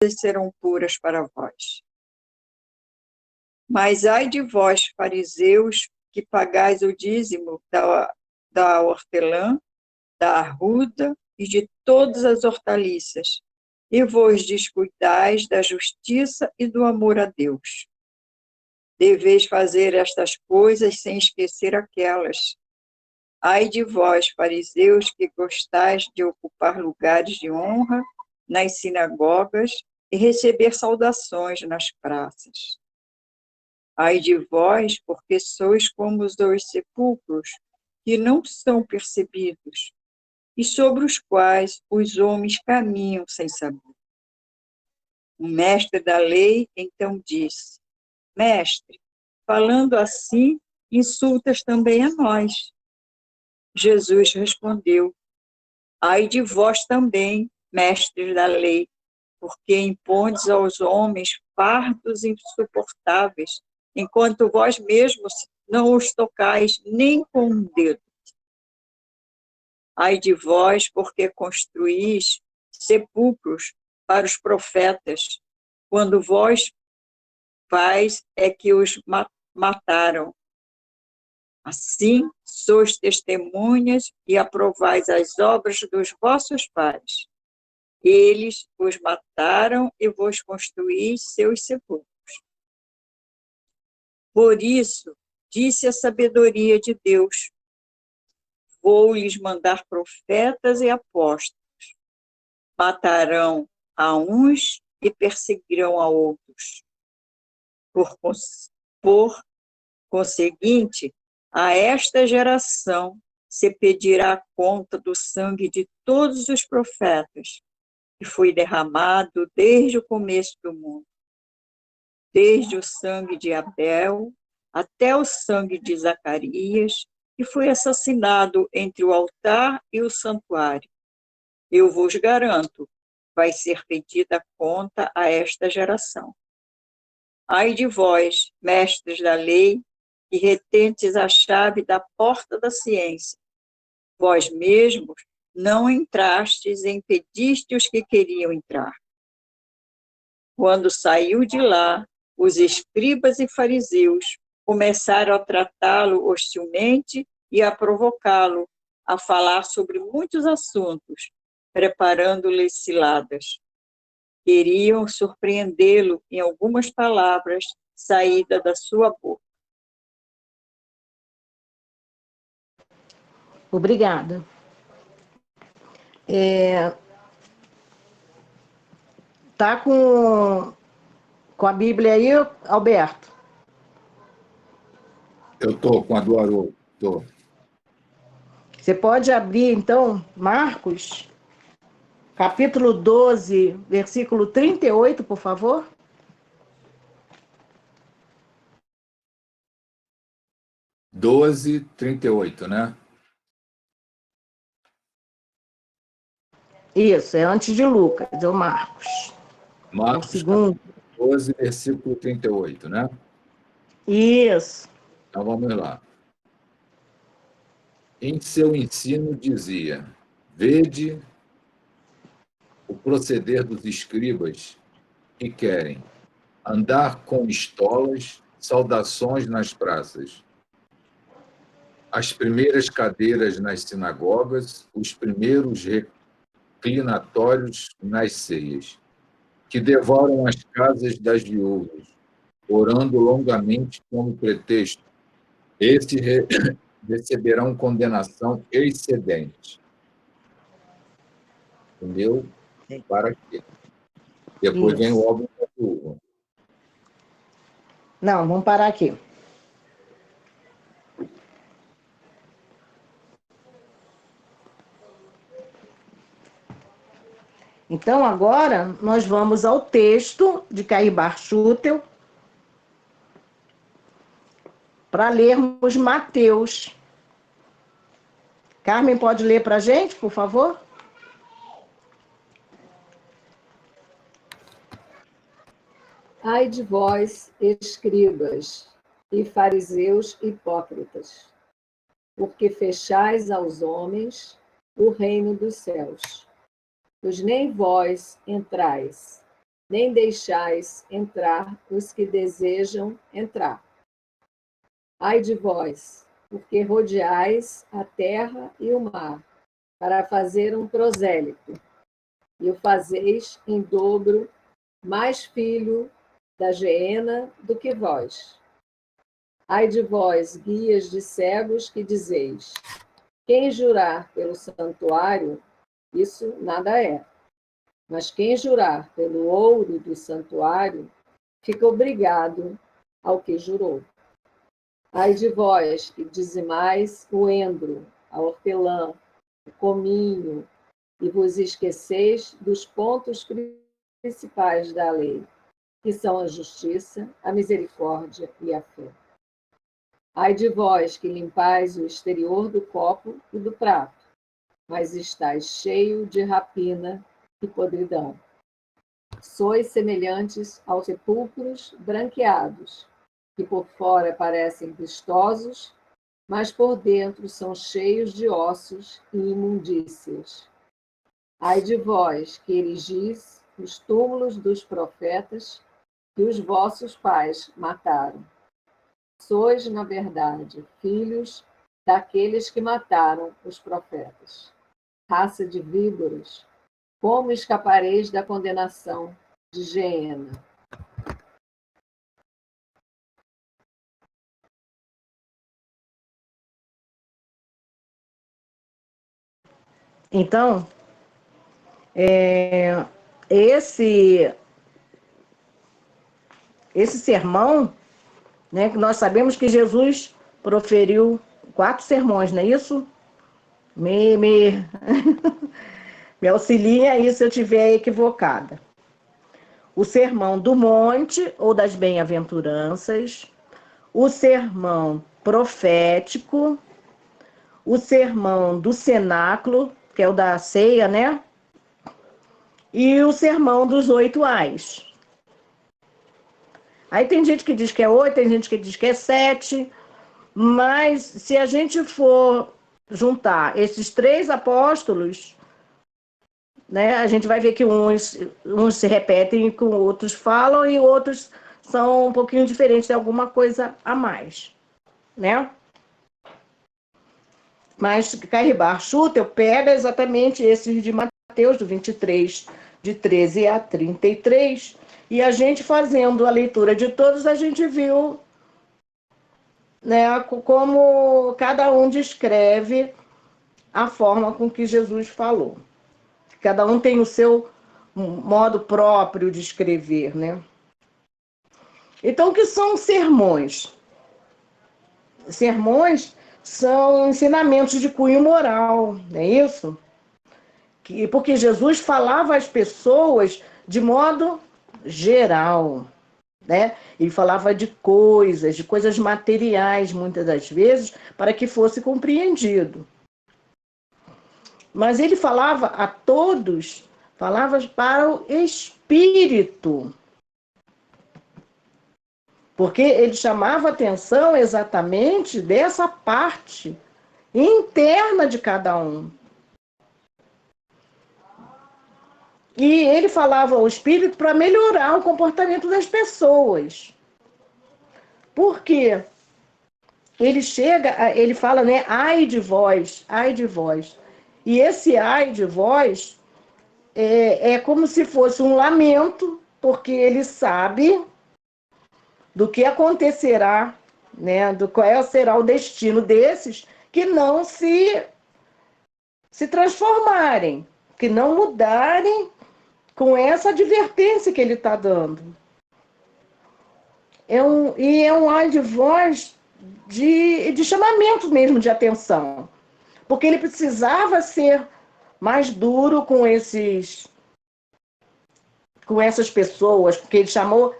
todas serão puras para vós. Mas ai de vós, fariseus, que pagais o dízimo da hortelã, da arruda e de todas as hortaliças, e vos descuidais da justiça e do amor a Deus. Deveis fazer estas coisas sem esquecer aquelas. Ai de vós, fariseus, que gostais de ocupar lugares de honra nas sinagogas e receber saudações nas praças. Ai de vós, porque sois como os dois sepulcros, que não são percebidos, e sobre os quais os homens caminham sem saber. O mestre da lei então disse: Mestre, falando assim, insultas também a nós. Jesus respondeu: Ai de vós também, mestres da lei, porque impondes aos homens fardos insuportáveis, enquanto vós mesmos não os tocais nem com um dedo. Ai de vós, porque construís sepulcros para os profetas, quando vós, pais, é que os mataram. Assim, sois testemunhas e aprovais as obras dos vossos pais. Eles vos mataram e vos construís seus sepulcros. Por isso, disse a sabedoria de Deus: vou-lhes mandar profetas e apóstolos. Matarão a uns e perseguirão a outros. Por conseguinte, a esta geração se pedirá conta do sangue de todos os profetas, que foi derramado desde o começo do mundo, desde o sangue de Abel até o sangue de Zacarias, que foi assassinado entre o altar e o santuário. Eu vos garanto, vai ser pedida conta a esta geração. Ai de vós, mestres da lei, que retendes a chave da porta da ciência. Vós mesmos não entrastes e impediste os que queriam entrar. Quando saiu de lá, os escribas e fariseus começaram a tratá-lo hostilmente e a provocá-lo a falar sobre muitos assuntos, preparando-lhe ciladas. Queriam surpreendê-lo em algumas palavras saídas da sua boca. Obrigada. Tá com a Bíblia aí, Alberto? Eu estou com a do Haroldo. Estou. Você pode abrir, então, Marcos, capítulo 12, versículo 38, por favor? Doze, 38, né? Isso, é antes de Lucas, é o Marcos. Marcos, o segundo. 12, versículo 38, né? Isso. Então vamos lá. Em seu ensino dizia: vede o proceder dos escribas que querem andar com estolas, saudações nas praças, as primeiras cadeiras nas sinagogas, os primeiros reclinatórios nas ceias, que devoram as casas das viúvas, orando longamente como pretexto. Estes receberão condenação excedente. Entendeu? Para quê? Depois vem o óbvio da viúva. Não, vamos parar aqui. Então, agora, nós vamos ao texto de Caibar Schutel para lermos Mateus. Carmen, pode ler para a gente, por favor? Ai de vós, escribas e fariseus hipócritas, porque fechais aos homens o reino dos céus, pois nem vós entrais, nem deixais entrar os que desejam entrar. Ai de vós, porque rodeais a terra e o mar, para fazer um prosélito, e o fazeis em dobro mais filho da geena do que vós. Ai de vós, guias de cegos, que dizeis: quem jurar pelo santuário, isso nada é. Mas quem jurar pelo ouro do santuário, fica obrigado ao que jurou. Ai de vós, que dizimais o endro, a hortelã, o cominho, e vos esqueceis dos pontos principais da lei, que são a justiça, a misericórdia e a fé. Ai de vós, que limpais o exterior do copo e do prato, mas estáis cheio de rapina e podridão. Sois semelhantes aos sepulcros branqueados, que por fora parecem vistosos, mas por dentro são cheios de ossos e imundícias. Ai de vós, que erigis os túmulos dos profetas que os vossos pais mataram. Sois, na verdade, filhos daqueles que mataram os profetas. Raça de víboras, como escapareis da condenação de Geena? Então, esse sermão, né, que nós sabemos que Jesus proferiu 4 sermões, não é isso? Me, me auxilia aí se eu estiver equivocada. O sermão do monte ou das bem-aventuranças, o sermão profético, o sermão do cenáculo, que é o da ceia, né? E o sermão dos 8 ais. Aí tem gente que diz que é 8, tem gente que diz que é 7, mas se a gente for juntar esses 3 apóstolos, né, a gente vai ver que uns se repetem com outros falam e outros são um pouquinho diferentes, tem alguma coisa a mais, né? Mas Cairbar Schutel pega exatamente esses de Mateus, do 23, de 13 a 33, e a gente fazendo a leitura de todos, a gente viu, né, como cada um descreve a forma com que Jesus falou. Cada um tem o seu modo próprio de escrever, né? Então, o que são sermões? Sermões são ensinamentos de cunho moral, não é isso? Porque Jesus falava às pessoas de modo geral, né? Ele falava de coisas materiais, muitas das vezes, para que fosse compreendido. Mas ele falava a todos, falava para o espírito. Porque ele chamava atenção exatamente dessa parte interna de cada um. E ele falava ao espírito para melhorar o comportamento das pessoas. Por quê? Ele fala, né, ai de vós, ai de vós. E esse ai de vós é como se fosse um lamento, porque ele sabe do que acontecerá, né, do qual será o destino desses que não se transformarem, que não mudarem com essa advertência que ele está dando. É um ai de voz de chamamento mesmo de atenção, porque ele precisava ser mais duro com essas pessoas, porque ele chamou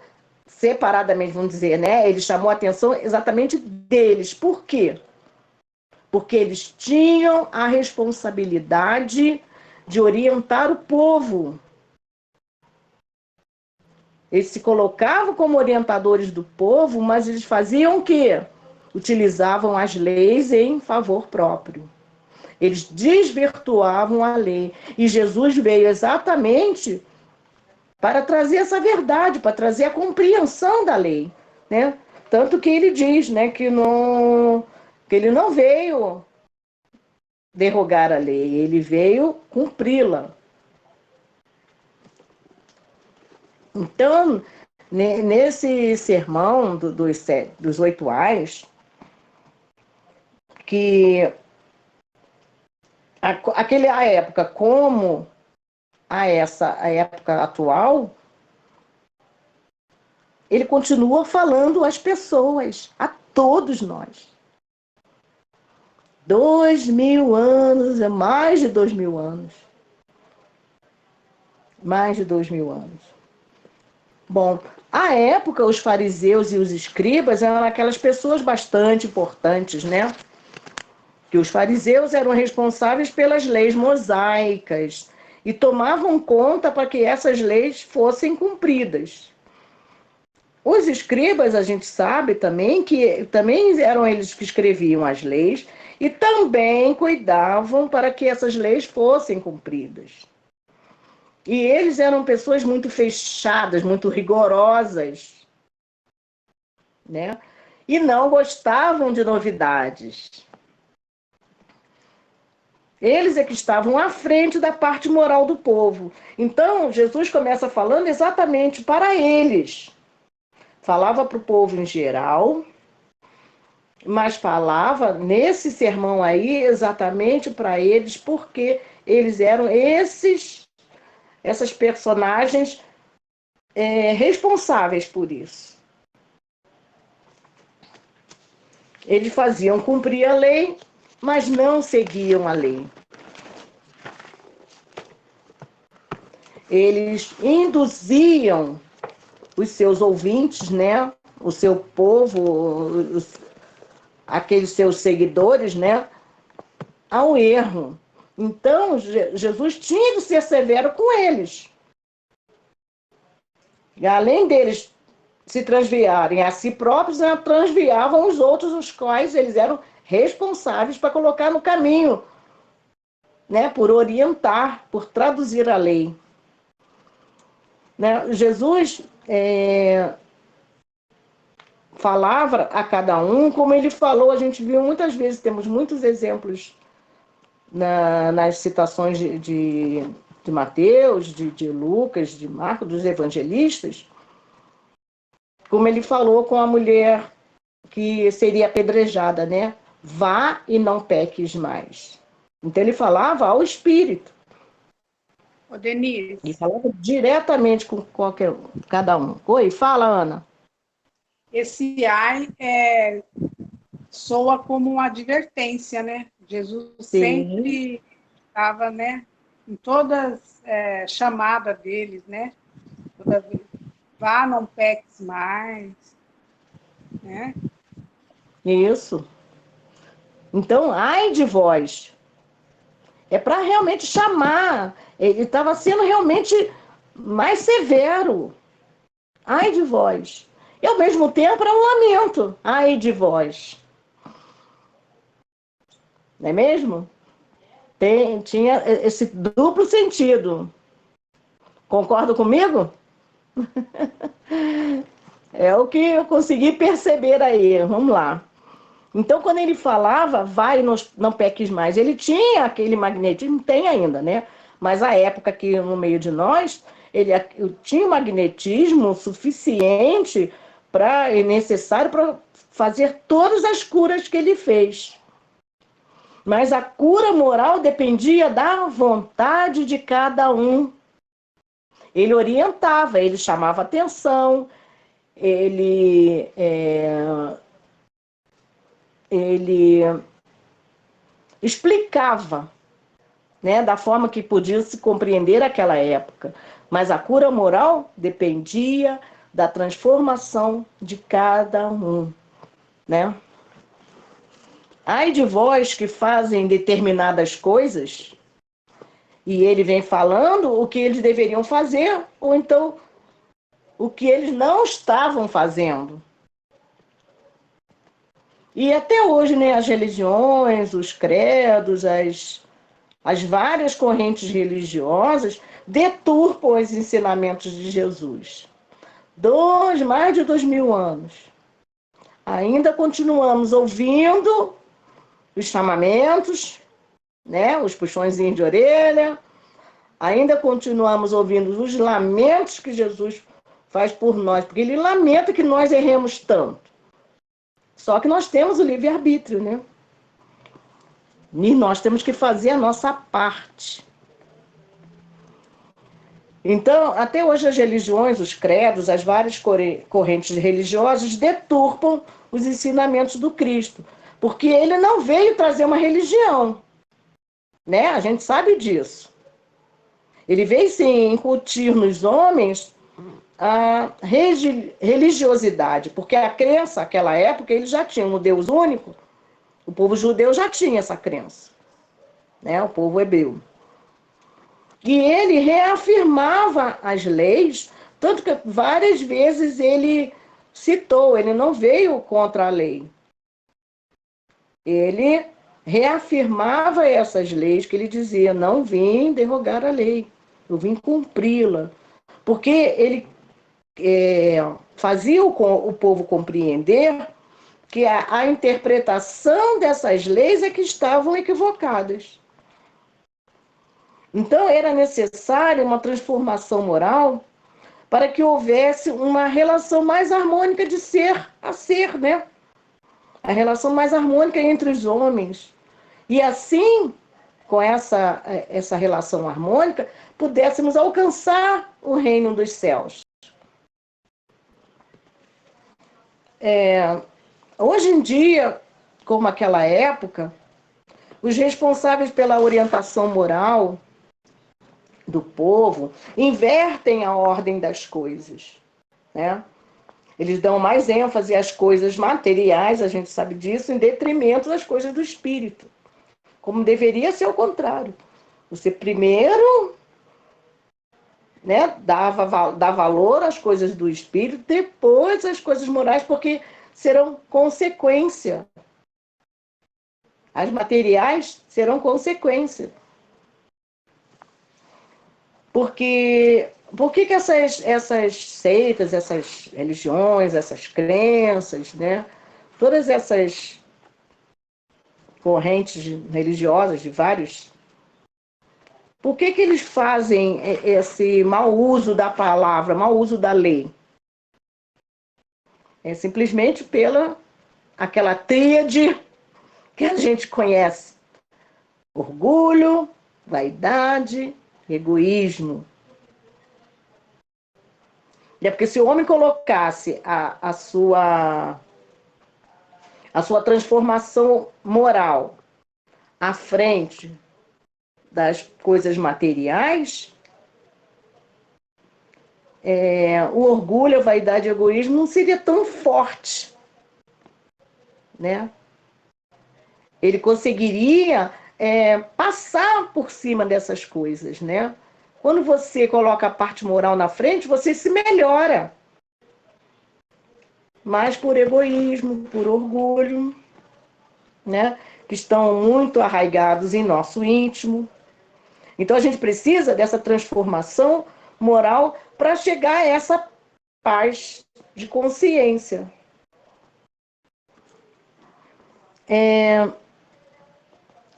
separadamente, vamos dizer, né? Ele chamou a atenção exatamente deles. Por quê? Porque eles tinham a responsabilidade de orientar o povo. Eles se colocavam como orientadores do povo, mas eles faziam o quê? Utilizavam as leis em favor próprio. Eles desvirtuavam a lei. E Jesus veio exatamente para trazer essa verdade, para trazer a compreensão da lei, né? Tanto que ele diz, né, que ele não veio derrogar a lei, ele veio cumpri-la. Então, nesse sermão dos 8 ais, que a época como a época atual, ele continua falando às pessoas, a todos nós. 2000 anos, é mais de 2000 anos. Mais de 2000 anos. Bom, à época, os fariseus e os escribas eram aquelas pessoas bastante importantes, né? Que os fariseus eram responsáveis pelas leis mosaicas e tomavam conta para que essas leis fossem cumpridas. Os escribas, a gente sabe também que também eram eles que escreviam as leis e também cuidavam para que essas leis fossem cumpridas. E eles eram pessoas muito fechadas, muito rigorosas, né? E não gostavam de novidades. Eles é que estavam à frente da parte moral do povo. Então, Jesus começa falando exatamente para eles. Falava para o povo em geral, mas falava nesse sermão aí exatamente para eles, porque eles eram essas personagens responsáveis por isso. Eles faziam cumprir a lei, mas não seguiam a lei. Eles induziam os seus ouvintes, né? O seu povo, aqueles seus seguidores, né? Ao erro. Então, Jesus tinha que ser severo com eles. E além deles se transviarem a si próprios, transviavam os outros, os quais eles eram responsáveis para colocar no caminho, né? Por orientar, por traduzir a lei. Né? Jesus falava a cada um, como ele falou, a gente viu muitas vezes, temos muitos exemplos nas citações de Mateus, de Lucas, de Marcos, dos evangelistas, como ele falou com a mulher que seria apedrejada, né? Vá e não peques mais. Então ele falava ao Espírito. Ô, Denise. E falava diretamente com cada um. Oi, fala, Ana. Esse ai soa como uma advertência, né? Jesus sempre estava, né? Em todas chamadas deles, né? Toda vez. Vá, não peques mais, né? Isso. Então, ai de vós. É para realmente chamar. Ele estava sendo realmente mais severo. Ai de vós. E ao mesmo tempo era um lamento. Ai de vós. Não é mesmo? Tinha esse duplo sentido. Concorda comigo? É o que eu consegui perceber aí. Vamos lá. Então, quando ele falava, vai, não peques mais, ele tinha aquele magnetismo, tem ainda, né? Mas a época que no meio de nós, ele tinha um magnetismo suficiente e necessário para fazer todas as curas que ele fez. Mas a cura moral dependia da vontade de cada um. Ele orientava, ele chamava atenção, ele explicava, né, da forma que podia se compreender aquela época. Mas a cura moral dependia da transformação de cada um, né? Ai de vós que fazem determinadas coisas, e ele vem falando o que eles deveriam fazer, ou então o que eles não estavam fazendo. E até hoje, né, as religiões, os credos, as várias correntes religiosas deturpam os ensinamentos de Jesus. Mais de 2000 anos. Ainda continuamos ouvindo os chamamentos, né? Os puxõezinhos de orelha. Ainda continuamos ouvindo os lamentos que Jesus faz por nós, porque ele lamenta que nós erremos tanto. Só que nós temos o livre-arbítrio, né? E nós temos que fazer a nossa parte. Então, até hoje as religiões, os credos, as várias correntes religiosas deturpam os ensinamentos do Cristo, porque ele não veio trazer uma religião, né? A gente sabe disso. Ele veio, sim, incutir nos homens a religiosidade, porque a crença, naquela época, ele já tinha um Deus único, o povo judeu já tinha essa crença, né? O povo hebreu. E ele reafirmava as leis, tanto que várias vezes ele citou, ele não veio contra a lei. Ele reafirmava essas leis que ele dizia, não vim derrogar a lei, eu vim cumpri-la. Porque ele fazia o povo compreender que a interpretação dessas leis é que estavam equivocadas. Então, era necessária uma transformação moral para que houvesse uma relação mais harmônica de ser a ser, né? A relação mais harmônica entre os homens. E assim, com essa relação harmônica, pudéssemos alcançar o reino dos céus. Hoje em dia, como aquela época, os responsáveis pela orientação moral do povo invertem a ordem das coisas, né? Eles dão mais ênfase às coisas materiais, a gente sabe disso, em detrimento das coisas do espírito. Como deveria ser o contrário. Você primeiro, né, dá valor às coisas do espírito, depois às coisas morais, porque serão consequência. As materiais serão consequência. Porque por que essas seitas, essas religiões, essas crenças, né? Todas essas correntes religiosas de vários, por que eles fazem esse mau uso da palavra, mau uso da lei? É simplesmente pela aquela tríade que a gente conhece: orgulho, vaidade, egoísmo. É porque se o homem colocasse a sua transformação moral à frente das coisas materiais, o orgulho, a vaidade e o egoísmo não seria tão forte, né? Ele conseguiria passar por cima dessas coisas, né? Quando você coloca a parte moral na frente, você se melhora. Mas por egoísmo, por orgulho, né? Que estão muito arraigados em nosso íntimo. Então a gente precisa dessa transformação moral para chegar a essa paz de consciência.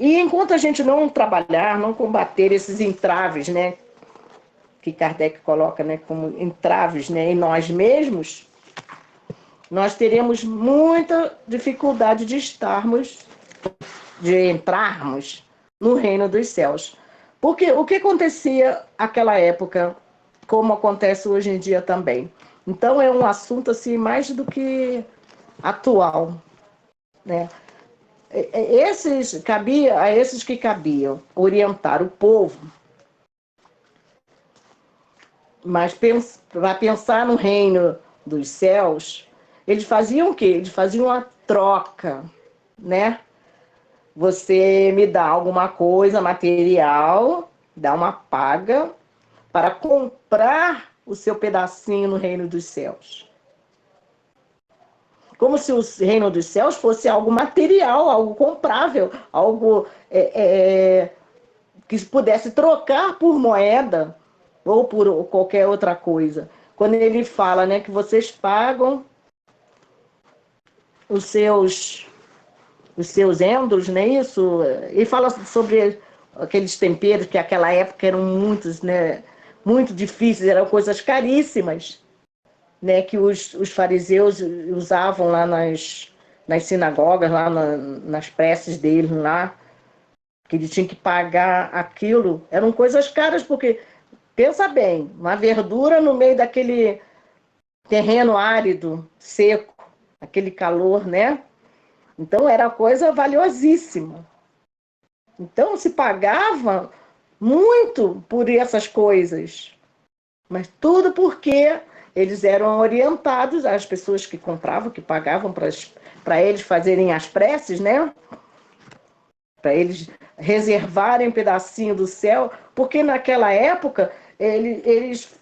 E enquanto a gente não trabalhar, não combater esses entraves, né, que Kardec coloca, né, como entraves, né, em nós mesmos, nós teremos muita dificuldade de entrarmos no reino dos céus. Porque o que acontecia naquela época, como acontece hoje em dia também. Então é um assunto assim mais do que atual, né? Cabia a esses que cabiam orientar o povo, mas para pensar no reino dos céus, eles faziam o quê? Eles faziam uma troca, né? Você me dá alguma coisa material, dá uma paga para comprar o seu pedacinho no reino dos céus. Como se o reino dos céus fosse algo material, algo comprável, algo que pudesse trocar por moeda, ou por qualquer outra coisa. Quando ele fala, né, que vocês pagam os seus endros, não é isso? Ele fala sobre aqueles temperos que naquela época eram muitos, né, muito difíceis, eram coisas caríssimas, né, que os fariseus usavam lá nas sinagogas, lá nas preces deles lá, que ele tinha que pagar aquilo. Eram coisas caras, porque, pensa bem, uma verdura no meio daquele terreno árido, seco, aquele calor, né? Então era coisa valiosíssima. Então se pagava muito por essas coisas, mas tudo porque eles eram orientados, as pessoas que compravam, que pagavam para eles fazerem as preces, né? Para eles reservarem um pedacinho do céu, porque naquela época eles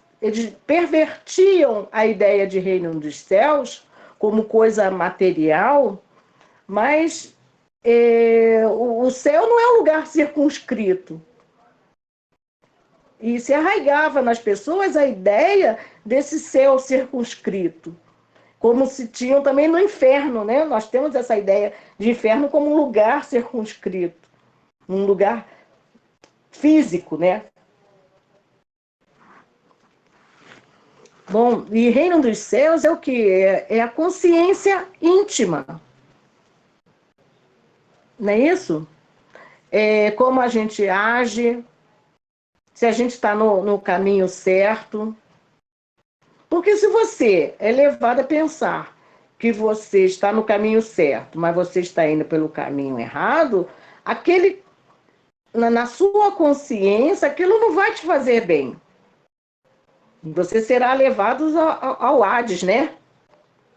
pervertiam a ideia de reino dos céus como coisa material, mas o céu não é um lugar circunscrito. E se arraigava nas pessoas a ideia desse céu circunscrito, como se tinham também no inferno, né? Nós temos essa ideia de inferno como um lugar circunscrito, um lugar físico, né? Bom, e reino dos céus é o que? É a consciência íntima, não é isso? É como a gente age, se a gente está no caminho certo. Porque se você é levado a pensar que você está no caminho certo, mas você está indo pelo caminho errado, aquele, na sua consciência, aquilo não vai te fazer bem. Você será levado ao Hades, né?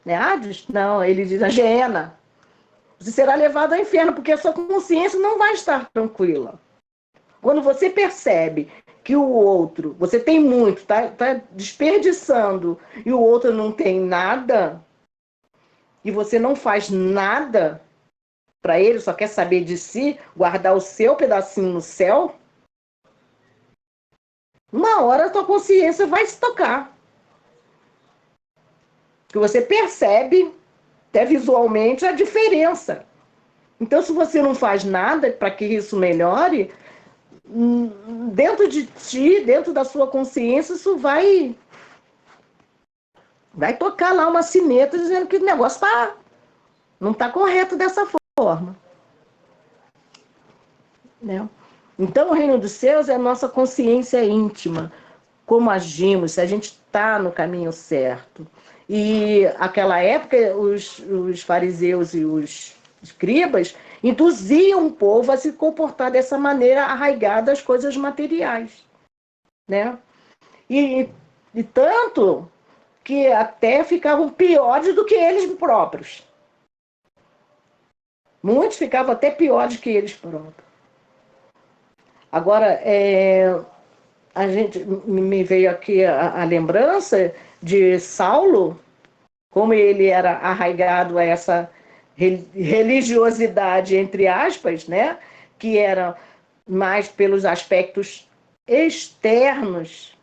É Hades? Não, ele diz a Geena. Você será levado ao inferno, porque a sua consciência não vai estar tranquila. Quando você percebe que o outro, você tem muito, tá desperdiçando, e o outro não tem nada, e você não faz nada para ele, só quer saber de si, guardar o seu pedacinho no céu, uma hora a tua consciência vai se tocar. Que você percebe, até visualmente, a diferença. Então, se você não faz nada para que isso melhore, dentro de ti, dentro da sua consciência, isso vai tocar lá uma sineta dizendo que o negócio não está correto dessa forma. Né? Então, o reino dos céus é a nossa consciência íntima, como agimos, se a gente está no caminho certo. E naquela época, os fariseus e os escribas induziam o povo a se comportar dessa maneira arraigada às coisas materiais. Né? E tanto que até ficavam piores do que eles próprios. Muitos ficavam até piores que eles próprios. Agora, a gente me veio aqui a lembrança de Saulo, como ele era arraigado a essa religiosidade, entre aspas, né? Que era mais pelos aspectos externos,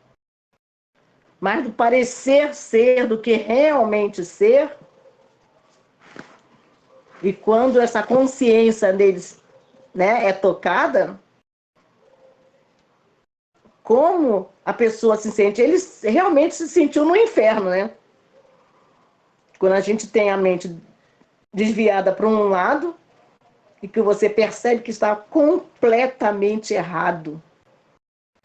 mais do parecer ser do que realmente ser. E quando essa consciência deles, né, é tocada, como a pessoa se sente? Ele realmente se sentiu no inferno, né? Quando a gente tem a mente desviada para um lado e que você percebe que está completamente errado,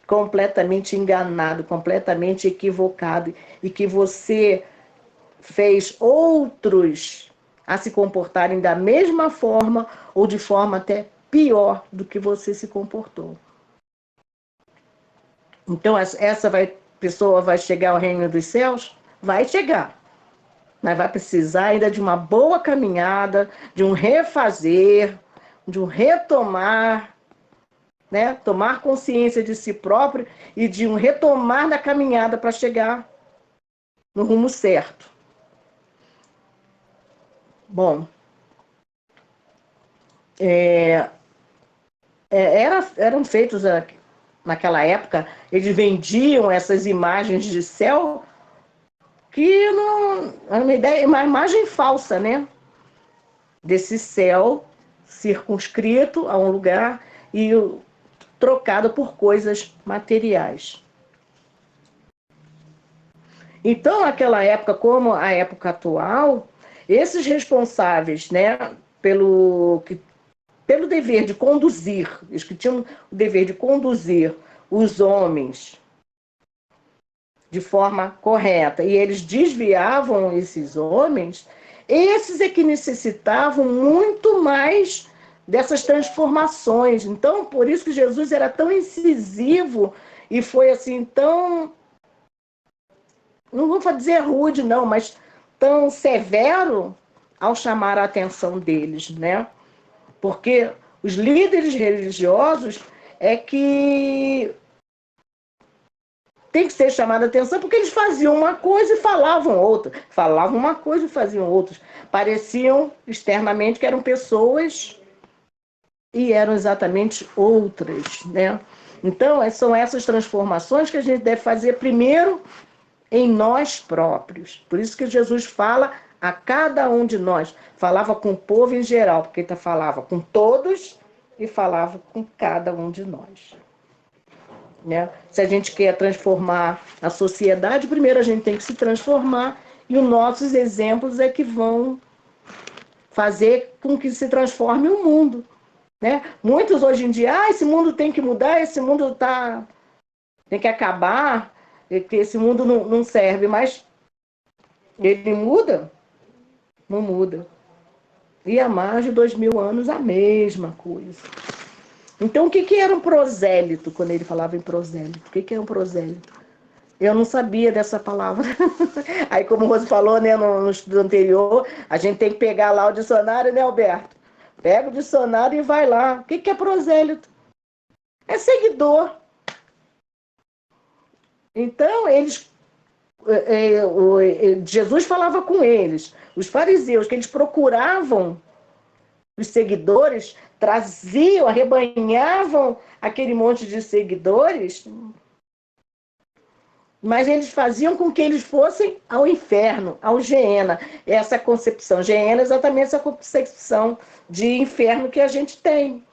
completamente enganado, completamente equivocado, e que você fez outros a se comportarem da mesma forma ou de forma até pior do que você se comportou. Então, pessoa vai chegar ao reino dos céus? Vai chegar. Mas vai precisar ainda de uma boa caminhada, de um refazer, de um retomar, né? Tomar consciência de si próprio e de um retomar da caminhada para chegar no rumo certo. Bom, eram feitos naquela época, eles vendiam essas imagens de céu que não era uma imagem falsa, né? Desse céu circunscrito a um lugar e trocado por coisas materiais. Então, naquela época, como a época atual, esses responsáveis, né, pelo dever de conduzir, os que tinham o dever de conduzir os homens de forma correta, e eles desviavam esses homens, esses é que necessitavam muito mais dessas transformações. Então, por isso que Jesus era tão incisivo e foi assim tão, não vou dizer rude não, mas tão severo ao chamar a atenção deles, né? Porque os líderes religiosos é que tem que ser chamada a atenção, porque eles faziam uma coisa e falavam outra. Falavam uma coisa e faziam outras. Pareciam externamente que eram pessoas e eram exatamente outras, né? Então, são essas transformações que a gente deve fazer primeiro em nós próprios. Por isso que Jesus fala a cada um de nós. Falava com o povo em geral, porque ele falava com todos e falava com cada um de nós. Né? Se a gente quer transformar a sociedade, primeiro a gente tem que se transformar e os nossos exemplos é que vão fazer com que se transforme o mundo. Né? Muitos hoje em dia, esse mundo tem que mudar, esse mundo tem que acabar, que esse mundo não serve, mas ele muda? Não muda. E há mais de 2000 anos a mesma coisa. Então, o que era um prosélito, quando ele falava em prosélito? O que é um prosélito? Eu não sabia dessa palavra. Aí, como o Rose falou, né, no estudo anterior, a gente tem que pegar lá o dicionário, né, Alberto? Pega o dicionário e vai lá. O que é prosélito? É seguidor. Então, Jesus falava com eles, os fariseus, que eles procuravam os seguidores, traziam, arrebanhavam aquele monte de seguidores, mas eles faziam com que eles fossem ao inferno, ao Geena. Essa concepção, Geena é exatamente essa concepção de inferno que a gente tem,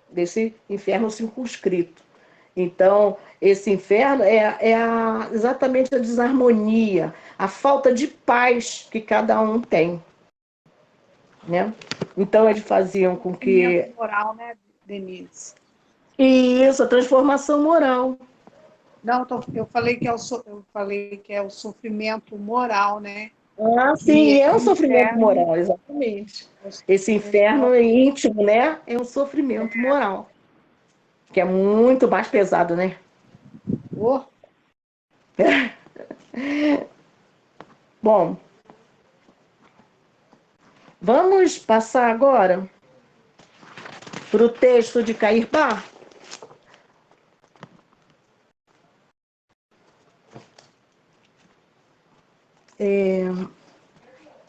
desse inferno circunscrito. Então, esse inferno é exatamente a desarmonia, a falta de paz que cada um tem. Né? Então, eles faziam com que... moral, né, Denise? Isso, a transformação moral. Não, eu falei que é o sofrimento moral, né? Ah, sim, é um sofrimento inferno, moral, exatamente. Esse inferno íntimo, né, é um sofrimento moral, que é muito mais pesado, né? Oh. Bom, vamos passar agora para o texto de Caírbá.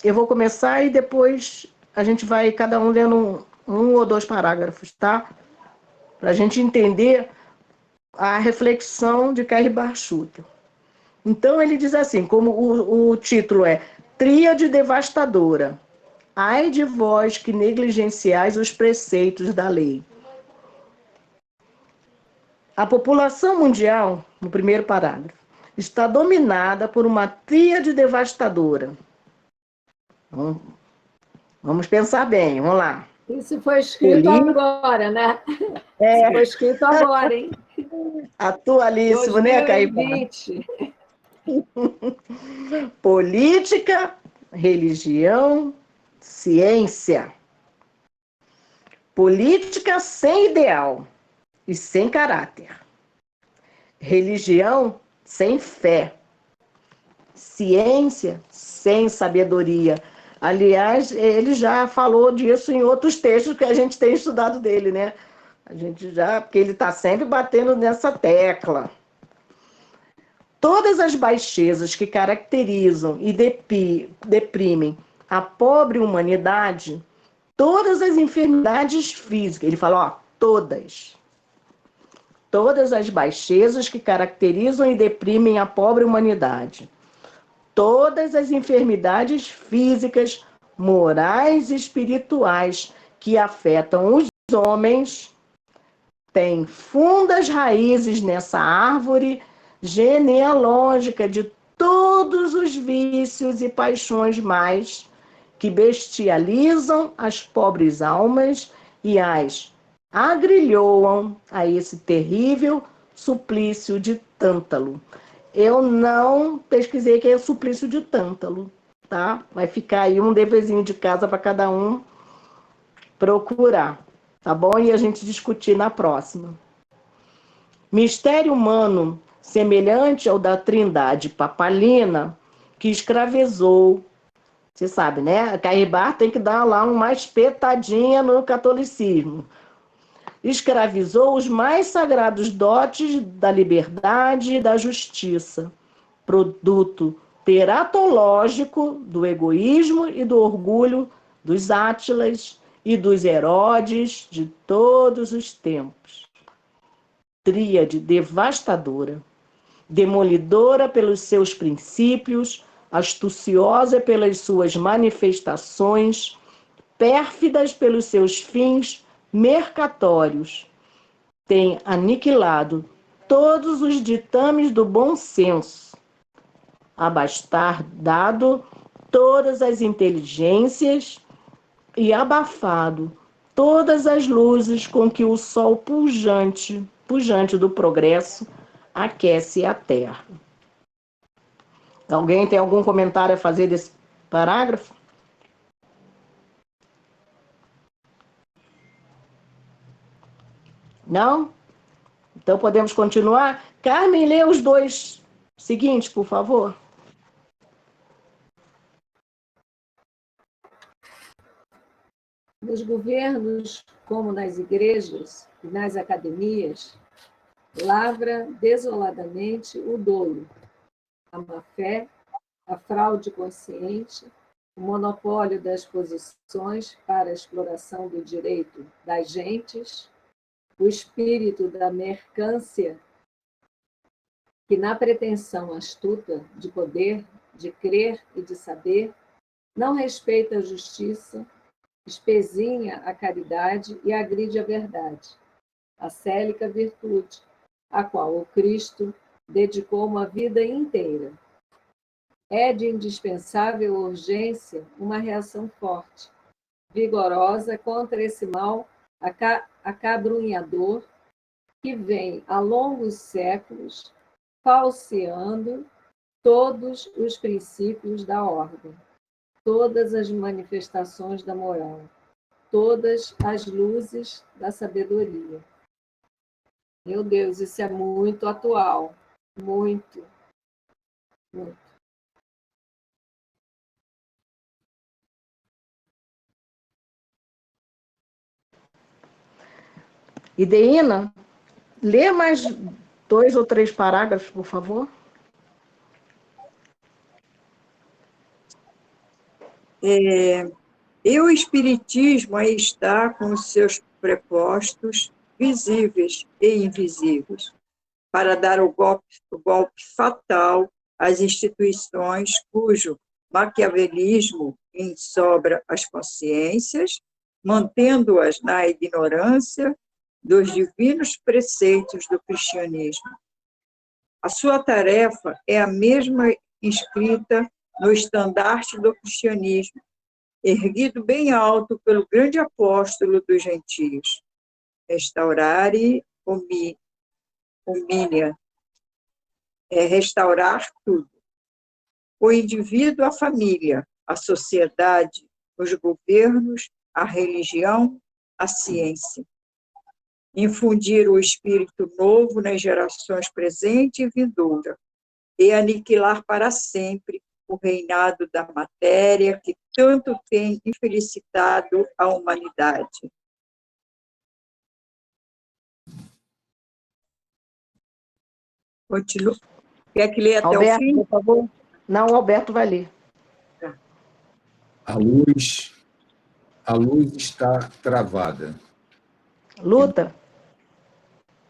Eu vou começar e depois a gente vai cada um lendo um ou dois parágrafos, tá? Para a gente entender a reflexão de Caírbá Schutter. Então ele diz assim, como o título é Tríade Devastadora. Ai de vós que negligenciais os preceitos da lei. A população mundial, no primeiro parágrafo, está dominada por uma tríade devastadora. Vamos pensar bem, vamos lá. Isso foi escrito agora, né? Isso foi escrito agora, hein? Atualíssimo, 2020. Né, Caíba? Política, religião, ciência. Política sem ideal e sem caráter. Religião sem fé. Ciência sem sabedoria. Aliás, ele já falou disso em outros textos que a gente tem estudado dele, né? A gente já, porque ele está sempre batendo nessa tecla. Todas as baixezas que caracterizam e deprimem a pobre humanidade, todas as enfermidades físicas, ele fala, ó, todas. todas as baixezas que caracterizam e deprimem a pobre humanidade, todas as enfermidades físicas, morais e espirituais que afetam os homens, têm fundas raízes nessa árvore genealógica de todos os vícios e paixões mais que bestializam as pobres almas e as agrilhoam a esse terrível suplício de Tântalo. Eu não pesquisei que é o suplício de Tântalo, tá? Vai ficar aí um deverzinho de casa para cada um procurar, tá bom? E a gente discutir na próxima. Mistério humano semelhante ao da Trindade Papalina, que escravizou. Você sabe, né? A Cairbar tem que dar lá uma espetadinha no catolicismo. Escravizou os mais sagrados dotes da liberdade e da justiça, produto teratológico do egoísmo e do orgulho dos Átilas e dos Herodes de todos os tempos. Tríade devastadora, demolidora pelos seus princípios, astuciosa pelas suas manifestações, pérfidas pelos seus fins mercatórios, tem aniquilado todos os ditames do bom senso, abastardado todas as inteligências e abafado todas as luzes com que o sol pujante do progresso aquece a terra. Alguém tem algum comentário a fazer desse parágrafo? Não? Então podemos continuar? Carmen, lê os dois seguintes, por favor. Nos governos, como nas igrejas e nas academias, lavra desoladamente o dolo, a má-fé, a fraude consciente, o monopólio das posições para a exploração do direito das gentes, o espírito da mercância, que na pretensão astuta de poder, de crer e de saber, não respeita a justiça, espezinha a caridade e agride a verdade, a célica virtude, a qual o Cristo dedicou uma vida inteira. É de indispensável urgência uma reação forte, vigorosa contra esse mal acabrunhador que vem há longos séculos falseando todos os princípios da ordem, todas as manifestações da moral, todas as luzes da sabedoria. Meu Deus, isso é muito atual, muito, muito. Ideína, lê mais 2 ou 3 parágrafos, por favor. E o Espiritismo aí está com os seus prepostos visíveis e invisíveis, para dar o golpe fatal às instituições cujo maquiavelismo ensobra as consciências, mantendo-as na ignorância dos divinos preceitos do cristianismo. A sua tarefa é a mesma inscrita no estandarte do cristianismo, erguido bem alto pelo grande apóstolo dos gentios. Restaurare hominia, é restaurar tudo. O indivíduo, a família, a sociedade, os governos, a religião, a ciência. Infundir o espírito novo nas gerações presente e vindoura, e aniquilar para sempre o reinado da matéria que tanto tem infelicitado a humanidade. Continua. Quer que leia até Alberto, o fim? por favor. Não, o Alberto vai ler. A luz está travada. Luta.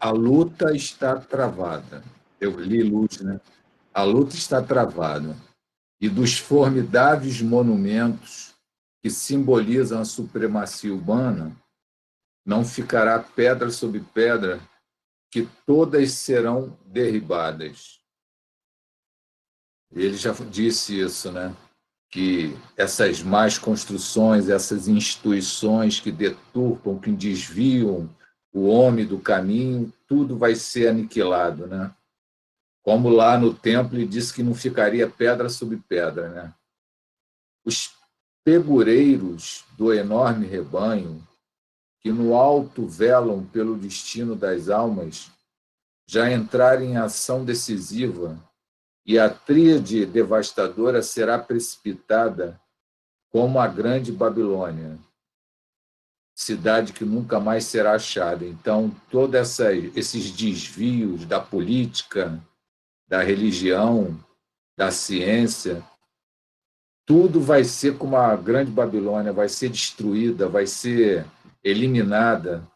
a luta está travada. Eu li Luz, né? A luta está travada. E dos formidáveis monumentos que simbolizam a supremacia humana, não ficará pedra sobre pedra, que todas serão derribadas. Ele já disse isso, né? Que essas más construções, essas instituições que deturpam, que desviam o homem do caminho, tudo vai ser aniquilado, né? Como lá no templo ele disse que não ficaria pedra sobre pedra, né? Os pegureiros do enorme rebanho, que no alto velam pelo destino das almas, já entraram em ação decisiva e a tríade devastadora será precipitada como a grande Babilônia, cidade que nunca mais será achada. Então, todos esses desvios da política, da religião, da ciência, tudo vai ser como a grande Babilônia, vai ser destruída, vai ser eliminada.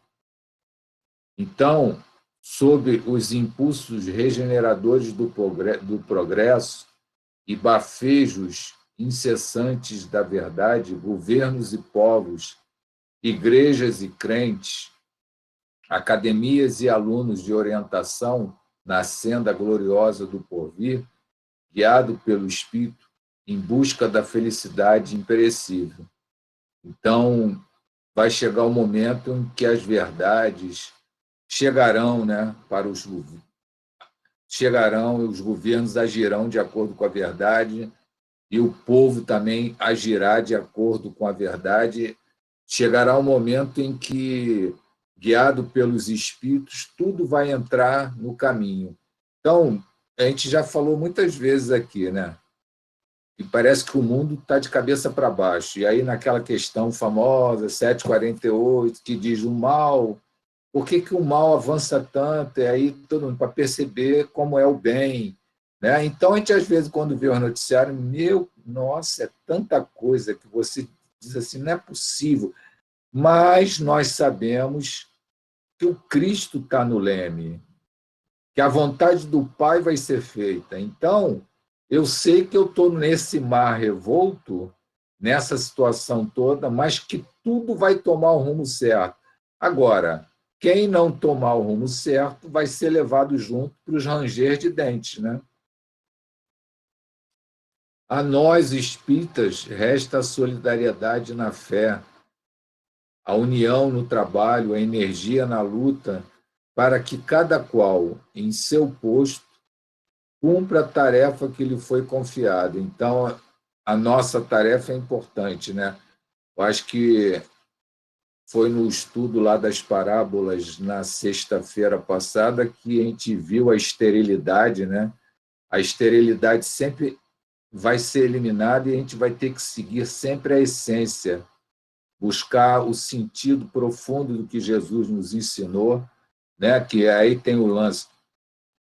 Então, sob os impulsos regeneradores do progresso e bafejos incessantes da verdade, governos e povos, igrejas e crentes, academias e alunos de orientação na senda gloriosa do porvir, guiado pelo Espírito, em busca da felicidade imperecível. Então, vai chegar o momento em que as verdades chegarão, né, para os chegarão e os governos agirão de acordo com a verdade e o povo também agirá de acordo com a verdade. Chegará o momento em que, guiado pelos espíritos, tudo vai entrar no caminho. Então, a gente já falou muitas vezes aqui, né? E parece que o mundo está de cabeça para baixo. E aí, naquela questão famosa, 748, que diz o mal, por que o mal avança tanto? E aí, todo mundo, para perceber como é o bem. Né? Então, a gente, às vezes, quando vê o noticiário, nossa, é tanta coisa que você diz assim, não é possível. Mas nós sabemos que o Cristo está no leme, que a vontade do Pai vai ser feita. Então, eu sei que eu estou nesse mar revolto, nessa situação toda, mas que tudo vai tomar o rumo certo. Agora, quem não tomar o rumo certo vai ser levado junto para os ranger de dentes, né? A nós, espíritas, resta a solidariedade na fé, a união no trabalho, a energia na luta, para que cada qual, em seu posto, cumpra a tarefa que lhe foi confiada. Então, a nossa tarefa é importante, né? Eu acho que foi no estudo lá das parábolas, na sexta-feira passada, que a gente viu a esterilidade, né? A esterilidade sempre vai ser eliminada e a gente vai ter que seguir sempre a essência, buscar o sentido profundo do que Jesus nos ensinou, né? Que aí tem o lance.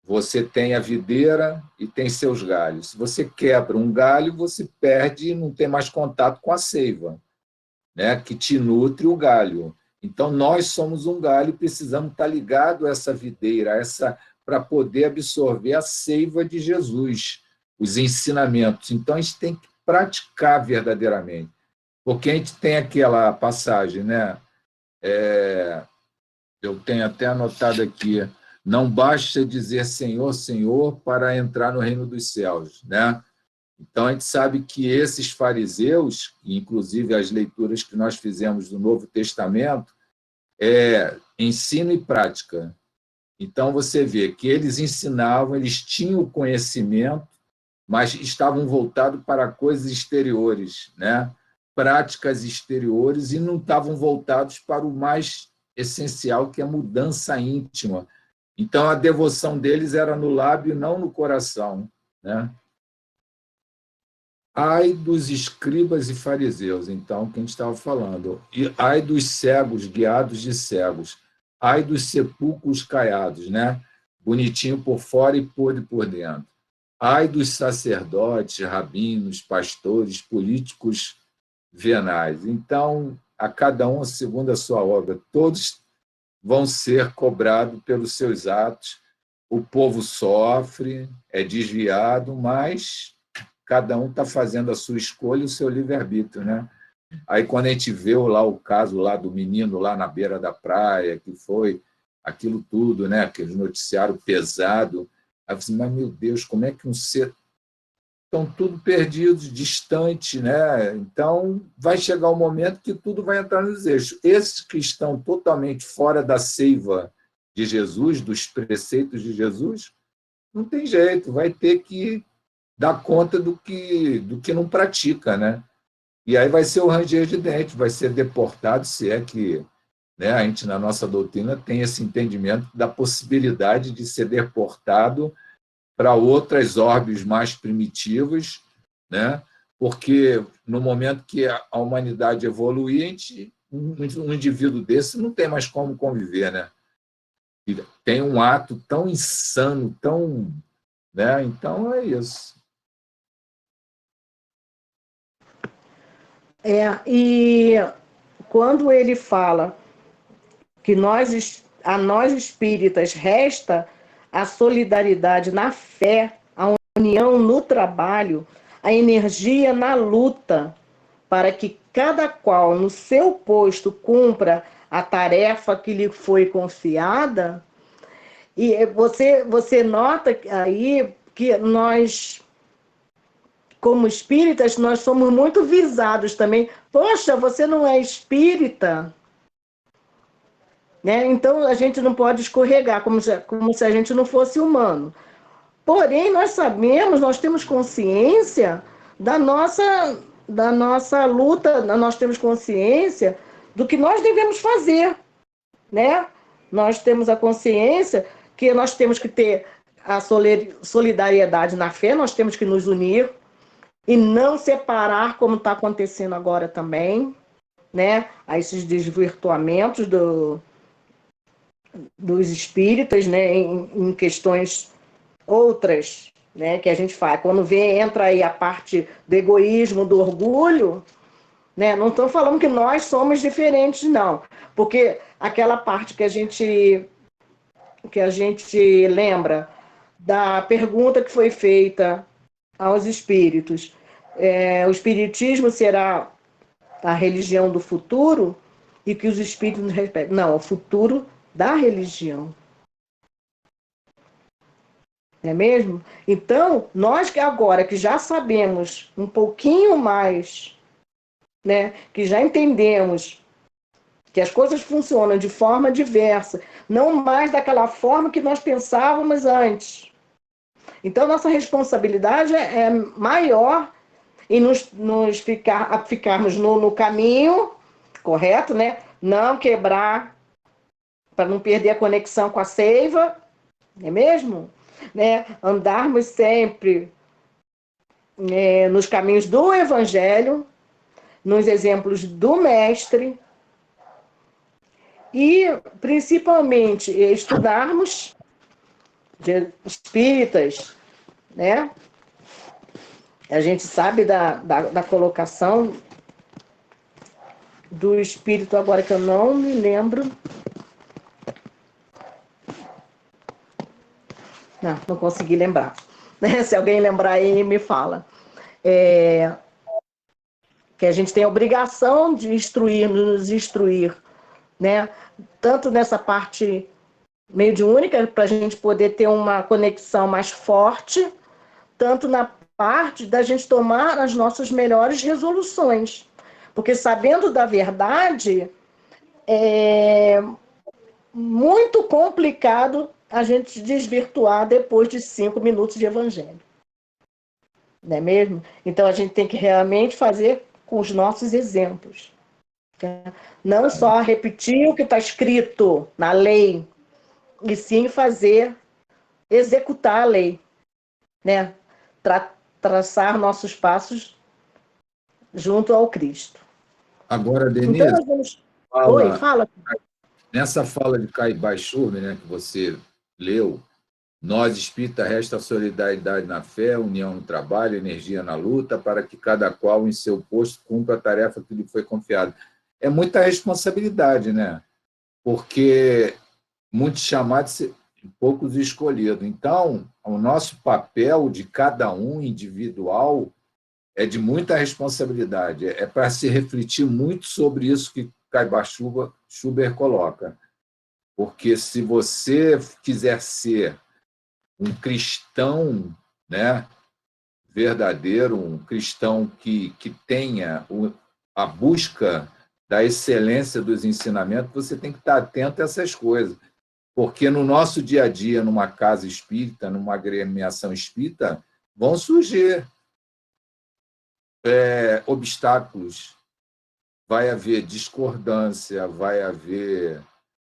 Você tem a videira e tem seus galhos. Se você quebra um galho, você perde e não tem mais contato com a seiva, né? Que te nutre o galho. Então, nós somos um galho e precisamos estar ligados a essa videira, para poder absorver a seiva de Jesus, os ensinamentos. Então, a gente tem que praticar verdadeiramente. Porque a gente tem aquela passagem, né? Eu tenho até anotado aqui, não basta dizer Senhor, Senhor, para entrar no reino dos céus, né? Então, a gente sabe que esses fariseus, inclusive as leituras que nós fizemos do Novo Testamento, é ensino e prática. Então, você vê que eles ensinavam, eles tinham o conhecimento, mas estavam voltados para coisas exteriores, né? Práticas exteriores, e não estavam voltados para o mais essencial, que é a mudança íntima. Então, a devoção deles era no lábio, não no coração, né? Ai dos escribas e fariseus, então, que a gente estava falando. E ai dos cegos guiados de cegos. Ai dos sepulcros caiados, né? Bonitinho por fora e podre por dentro. Ai dos sacerdotes, rabinos, pastores, políticos venais. Então, a cada um segundo a sua obra. Todos vão ser cobrados pelos seus atos. O povo sofre, é desviado, mas cada um está fazendo a sua escolha, o seu livre-arbítrio, né? Aí, quando a gente vê lá o caso lá do menino lá na beira da praia, que foi aquilo tudo, né? Aquele noticiário pesado, aí você, mas, meu Deus, como é que um ser... Estão tudo perdidos, distante, né? Então, vai chegar um momento que tudo vai entrar nos eixos. Esses que estão totalmente fora da seiva de Jesus, dos preceitos de Jesus, não tem jeito, vai ter que dar conta do que não pratica, né? E aí vai ser o ranger de dentes, vai ser deportado, se é que, né, a gente, na nossa doutrina, tem esse entendimento da possibilidade de ser deportado para outras orbes mais primitivas, né? Porque no momento que a humanidade evoluir, um indivíduo desse não tem mais como conviver, né? E tem um ato tão insano, tão, né? Então é isso. E quando ele fala que a nós espíritas resta a solidariedade na fé, a união no trabalho, a energia na luta, para que cada qual no seu posto cumpra a tarefa que lhe foi confiada. E você nota aí que nós, como espíritas, nós somos muito visados também. Poxa, você não é espírita? Né? Então, a gente não pode escorregar, como se a gente não fosse humano. Porém, nós sabemos, nós temos consciência da nossa luta, nós temos consciência do que nós devemos fazer. Né? Nós temos a consciência que nós temos que ter a solidariedade na fé, nós temos que nos unir e não separar, como está acontecendo agora também, né? A esses desvirtuamentos dos espíritas, né? Em questões outras, né? Que a gente faz. Quando entra aí a parte do egoísmo, do orgulho, né? Não estou falando que nós somos diferentes, não, porque aquela parte que a gente lembra da pergunta que foi feita aos espíritos, o espiritismo será a religião do futuro, e que os espíritos nos respeitam. Não, é o futuro da religião. Não é mesmo? Então, nós que agora que já sabemos um pouquinho mais, né, que já entendemos que as coisas funcionam de forma diversa, não mais daquela forma que nós pensávamos antes. Então, nossa responsabilidade é maior em ficarmos no caminho correto, né? Não quebrar, para não perder a conexão com a seiva, não é mesmo? Né? Andarmos sempre nos caminhos do Evangelho, nos exemplos do Mestre, e, principalmente, estudarmos de espíritas, né? A gente sabe da colocação do espírito, agora que eu não me lembro. Não consegui lembrar. Se alguém lembrar aí, me fala. Que a gente tem a obrigação de nos instruir, né? Tanto nessa parte mediúnica, para a gente poder ter uma conexão mais forte, tanto na parte da gente tomar as nossas melhores resoluções. Porque sabendo da verdade, é muito complicado a gente se desvirtuar depois de 5 minutos de evangelho. Não é mesmo? Então, a gente tem que realmente fazer com os nossos exemplos. Não só repetir o que está escrito na lei, e sim executar a lei, né? Traçar nossos passos junto ao Cristo. Agora, Denise, então, nós vamos... fala. Nessa fala de Caibai Schurme, né, que você leu, nós, espírita, resta a solidariedade na fé, união no trabalho, energia na luta, para que cada qual em seu posto cumpra a tarefa que lhe foi confiada. É muita responsabilidade, né? porque muitos chamados e poucos escolhidos. Então, o nosso papel de cada um individual é de muita responsabilidade, é para se refletir muito sobre isso que Caibar Schuber coloca. Porque se você quiser ser um cristão, né, verdadeiro, um cristão que tenha a busca da excelência dos ensinamentos, você tem que estar atento a essas coisas. Porque no nosso dia a dia, numa casa espírita, numa agremiação espírita, vão surgir obstáculos, vai haver discordância, vai haver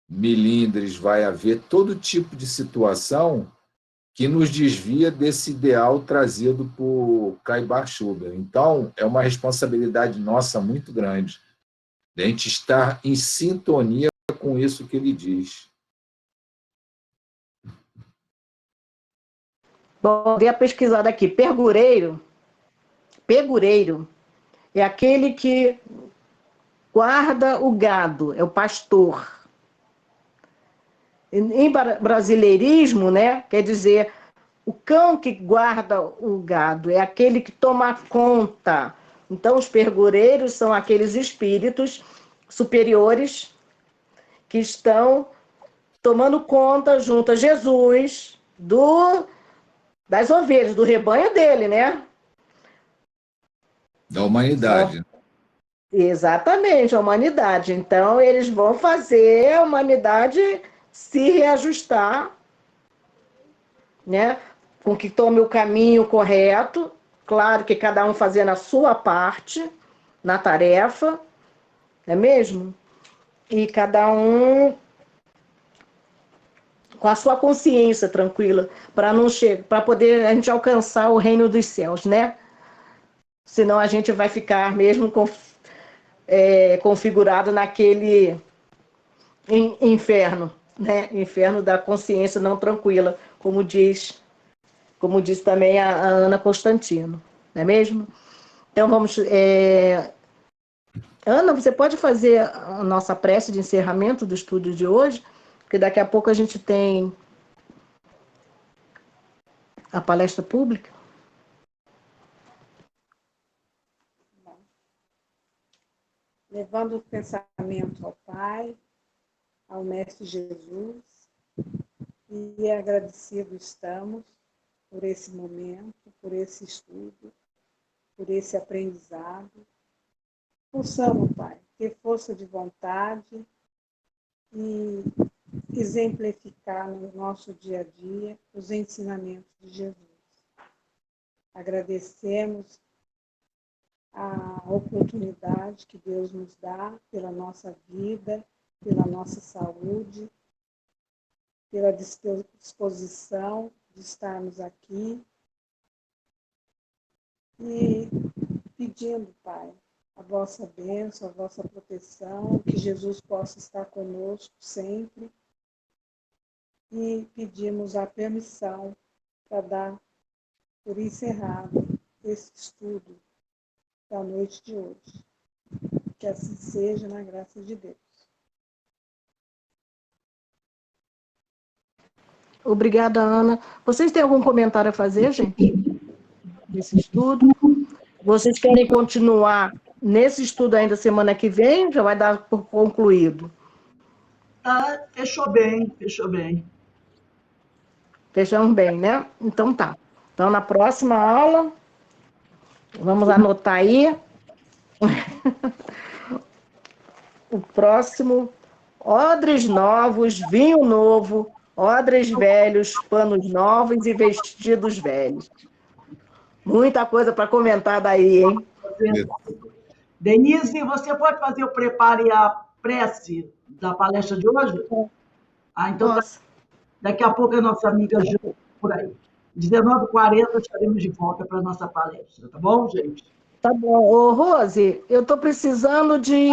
milindres, vai haver todo tipo de situação que nos desvia desse ideal trazido por Caibar Schuber. Então, é uma responsabilidade nossa muito grande, de a gente estar em sintonia com isso que ele diz. Bom, dei a pesquisada aqui. Pegureiro é aquele que guarda o gado, é o pastor. Em brasileirismo, né, quer dizer, o cão que guarda o gado é aquele que toma conta. Então, os pergureiros são aqueles espíritos superiores que estão tomando conta junto a Jesus das ovelhas, do rebanho dele, né? Da humanidade. Exatamente, a humanidade. Então, eles vão fazer a humanidade se reajustar, né? Com que tome o caminho correto. Claro que cada um fazendo a sua parte na tarefa, não é mesmo? E cada um com a sua consciência tranquila, para poder a gente alcançar o reino dos céus, né? Senão a gente vai ficar mesmo configurado naquele inferno, né? Inferno da consciência não tranquila, como diz também a Ana Constantino, não é mesmo? Então vamos... Ana, você pode fazer a nossa prece de encerramento do estudo de hoje? Porque daqui a pouco a gente tem a palestra pública. Levando o pensamento ao Pai, ao Mestre Jesus, e agradecido estamos por esse momento, por esse estudo, por esse aprendizado. Possamos, Pai, ter força de vontade e exemplificar no nosso dia a dia os ensinamentos de Jesus. Agradecemos a oportunidade que Deus nos dá pela nossa vida, pela nossa saúde, pela disposição de estarmos aqui e pedindo, Pai, a vossa bênção, a vossa proteção, que Jesus possa estar conosco sempre e pedimos a permissão para dar por encerrado esse estudo da noite de hoje. Que assim seja, na graça de Deus. Obrigada, Ana. Vocês têm algum comentário a fazer, gente? Desse estudo? Vocês querem continuar nesse estudo ainda semana que vem? Já vai dar por concluído? Fechou bem, fechou bem. Fechamos bem, né? Então tá. Então, na próxima aula, vamos anotar aí. O próximo, odres novos, vinho novo, odres velhos, panos novos e vestidos velhos. Muita coisa para comentar daí, hein? Denise, você pode fazer o preparo e a prece da palestra de hoje? Então, daqui a pouco a nossa amiga Ju, por aí. 19h40 estaremos de volta para a nossa palestra, tá bom, gente? Tá bom. Ô, Rose, eu estou precisando de